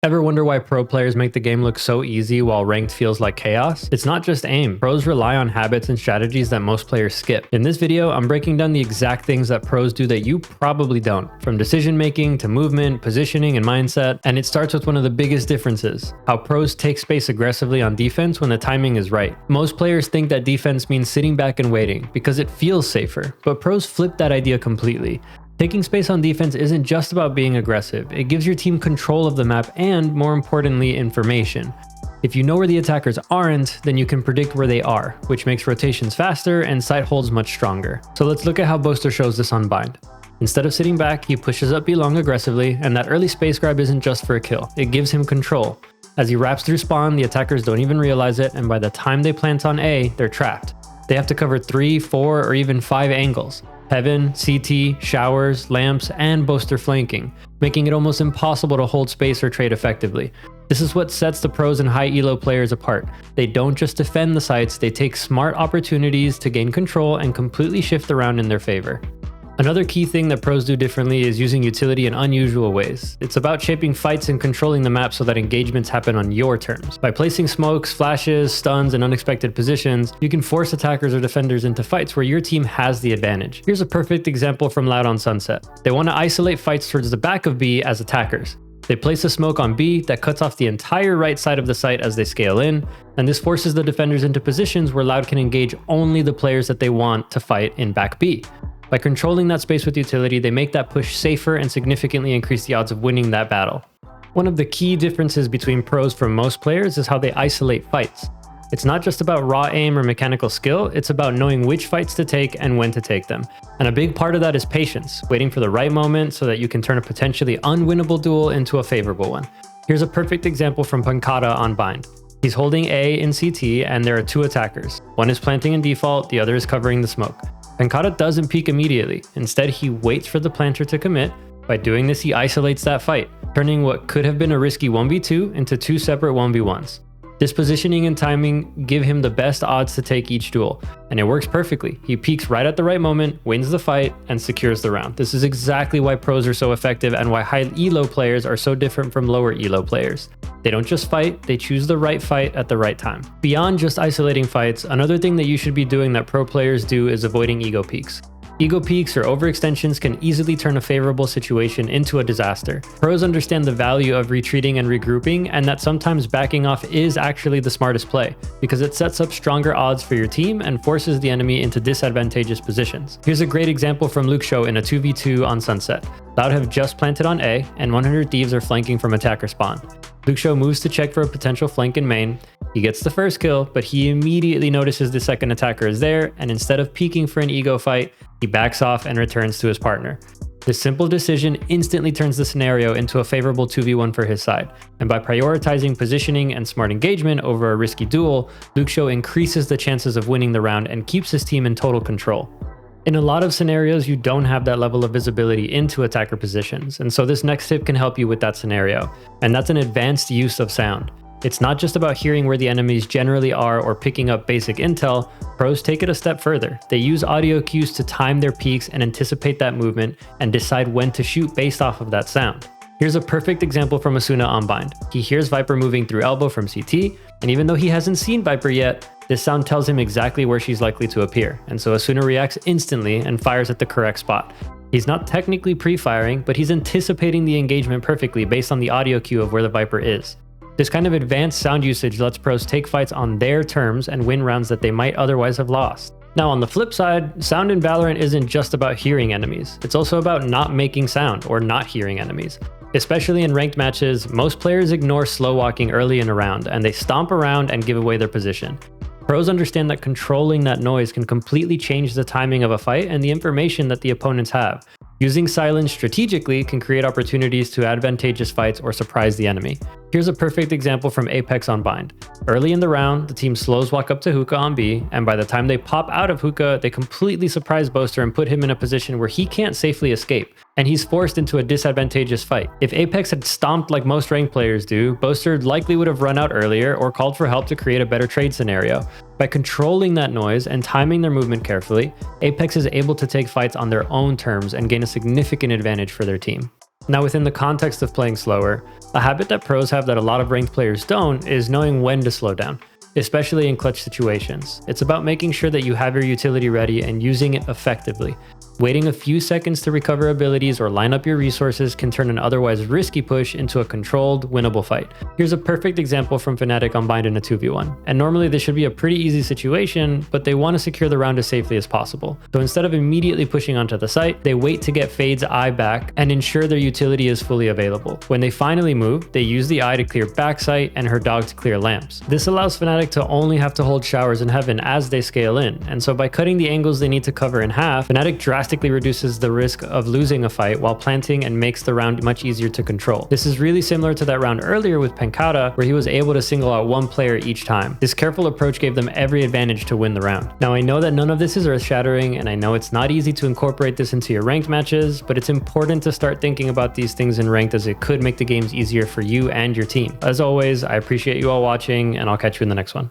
Ever wonder why pro players make the game look so easy while ranked feels like chaos? It's not just aim. Pros rely on habits and strategies that most players skip. In this video, I'm breaking down the exact things that pros do that you probably don't, from decision making to movement, positioning, and mindset. And it starts with one of the biggest differences: how pros take space aggressively on defense when the timing is right. Most players think that defense means sitting back and waiting because it feels safer, but pros flip that idea completely. Taking space on defense isn't just about being aggressive. It gives your team control of the map and, more importantly, information. If you know where the attackers aren't, then you can predict where they are, which makes rotations faster and sight holds much stronger. So let's look at how Boster shows this on Bind. Instead of sitting back, he pushes up B long aggressively, and that early space grab isn't just for a kill, it gives him control. As he wraps through spawn, the attackers don't even realize it, and by the time they plant on A, they're trapped. They have to cover 3, 4, or even 5 angles. Heaven, CT, showers, lamps, and Boster flanking, making it almost impossible to hold space or trade effectively. This is what sets the pros and high elo players apart. They don't just defend the sites, they take smart opportunities to gain control and completely shift around in their favor. Another key thing that pros do differently is using utility in unusual ways. It's about shaping fights and controlling the map so that engagements happen on your terms. By placing smokes, flashes, stuns, and unexpected positions, you can force attackers or defenders into fights where your team has the advantage. Here's a perfect example from Loud on Sunset. They want to isolate fights towards the back of B as attackers. They place a smoke on B that cuts off the entire right side of the site as they scale in, and this forces the defenders into positions where Loud can engage only the players that they want to fight in back B. By controlling that space with utility, they make that push safer and significantly increase the odds of winning that battle. One of the key differences between pros from most players is how they isolate fights. It's not just about raw aim or mechanical skill, it's about knowing which fights to take and when to take them. And a big part of that is patience, waiting for the right moment so that you can turn a potentially unwinnable duel into a favorable one. Here's a perfect example from Pancada on Bind. He's holding A in CT and there are 2 attackers. One is planting in default, the other is covering the smoke. Pancada doesn't peek immediately. Instead, he waits for the planter to commit. By doing this, he isolates that fight, turning what could have been a risky 1v2 into 2 separate 1v1s. This positioning and timing give him the best odds to take each duel, and it works perfectly. He peeks right at the right moment, wins the fight, and secures the round. This is exactly why pros are so effective and why high elo players are so different from lower elo players. They don't just fight, they choose the right fight at the right time. Beyond just isolating fights, another thing that you should be doing that pro players do is avoiding ego peaks. Ego peaks or overextensions can easily turn a favorable situation into a disaster. Pros understand the value of retreating and regrouping, and that sometimes backing off is actually the smartest play, because it sets up stronger odds for your team and forces the enemy into disadvantageous positions. Here's a great example from Luke Show in a 2v2 on Sunset. Loud have just planted on A, and 100 Thieves are flanking from attacker spawn. Luke Show moves to check for a potential flank in main. He gets the first kill, but he immediately notices the second attacker is there, and instead of peeking for an ego fight, he backs off and returns to his partner. This simple decision instantly turns the scenario into a favorable 2v1 for his side, and by prioritizing positioning and smart engagement over a risky duel, Luke Show increases the chances of winning the round and keeps his team in total control. In a lot of scenarios, you don't have that level of visibility into attacker positions, and so this next tip can help you with that scenario, and that's an advanced use of sound. It's not just about hearing where the enemies generally are or picking up basic intel. Pros take it a step further. They use audio cues to time their peaks and anticipate that movement and decide when to shoot based off of that sound. Here's a perfect example from Asuna on Bind. He hears Viper moving through elbow from CT, and even though he hasn't seen Viper yet, this sound tells him exactly where she's likely to appear, and so Asuna reacts instantly and fires at the correct spot. He's not technically pre-firing, but he's anticipating the engagement perfectly based on the audio cue of where the Viper is. This kind of advanced sound usage lets pros take fights on their terms and win rounds that they might otherwise have lost. Now on the flip side, sound in Valorant isn't just about hearing enemies, it's also about not making sound or not hearing enemies. Especially in ranked matches, most players ignore slow walking early in a round and they stomp around and give away their position. Pros understand that controlling that noise can completely change the timing of a fight and the information that the opponents have. Using silence strategically can create opportunities to advantageous fights or surprise the enemy. Here's a perfect example from Apex on Bind. Early in the round, the team slows walk up to Hookah on B, and by the time they pop out of Hookah, they completely surprise Boster and put him in a position where he can't safely escape, and he's forced into a disadvantageous fight. If Apex had stomped like most ranked players do, Boster likely would have run out earlier or called for help to create a better trade scenario. By controlling that noise and timing their movement carefully, Apex is able to take fights on their own terms and gain a significant advantage for their team. Now within the context of playing slower, a habit that pros have that a lot of ranked players don't is knowing when to slow down, especially in clutch situations. It's about making sure that you have your utility ready and using it effectively. Waiting a few seconds to recover abilities or line up your resources can turn an otherwise risky push into a controlled, winnable fight. Here's a perfect example from Fnatic on Bind in a 2v1. And normally this should be a pretty easy situation, but they want to secure the round as safely as possible. So instead of immediately pushing onto the site, they wait to get Fade's eye back and ensure their utility is fully available. When they finally move, they use the eye to clear backside and her dog to clear lamps. This allows Fnatic to only have to hold showers in heaven as they scale in, and so by cutting the angles they need to cover in half, Fnatic drastically reduces the risk of losing a fight while planting and makes the round much easier to control. This is really similar to that round earlier with Pancata, where he was able to single out one player each time. This careful approach gave them every advantage to win the round. Now I know that none of this is earth-shattering, and I know it's not easy to incorporate this into your ranked matches, but it's important to start thinking about these things in ranked as it could make the games easier for you and your team. As always, I appreciate you all watching, and I'll catch you in the next one.